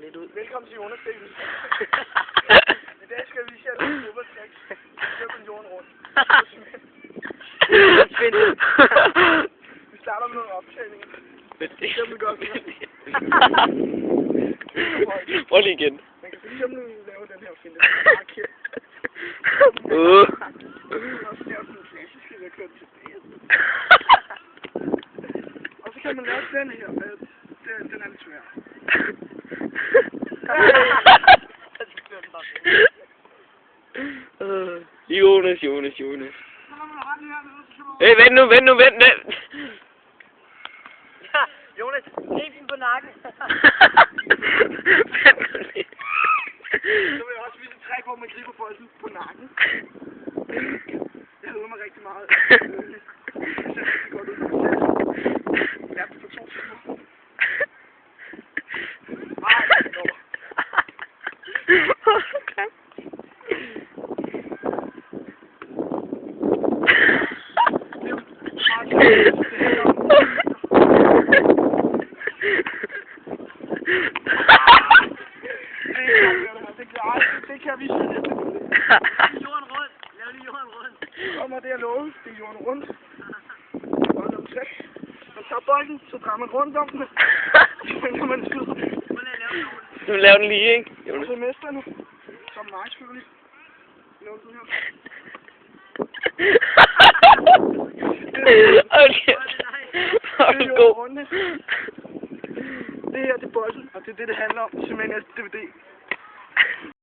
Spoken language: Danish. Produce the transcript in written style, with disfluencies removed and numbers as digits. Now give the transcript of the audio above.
lidt ud. Velkommen til Jonas Davis. I dag skal vi vise jer lidt fodboldtricks. Vi kører jorden rundt. Vi starter med nogle optællinger. For eksempel gør vi prøv lige igen. Man kan for eksempel lave den her finte. Og så lave den klassiske, der kører tilbage. Og så kan man lave den her. Den er lidt svær. Jonas. Hey, vent nu. Jonas, grib den på nakken. Så vil jeg også vise et træk, hvor man griber bolden på nakken. Jeg hedder mig rigtig meget. Det ser rigtig godt ud. Ja, for 2 timer. Det kan vi sige. Jorden rundt. Lav lige jorden rundt. Kommer det at love. Det er jorden rundt. Bolden om 6. Man tager bolden, så drejer man rundt om den. Så kan man skyde. Du laver den lige, ikke? Og så mesterne. Som mig selvfølgelig. Lav den her. Okay. Det er jorden rundt. Det her, det er bolden, og det er det handler om. Simpelthen er DVD.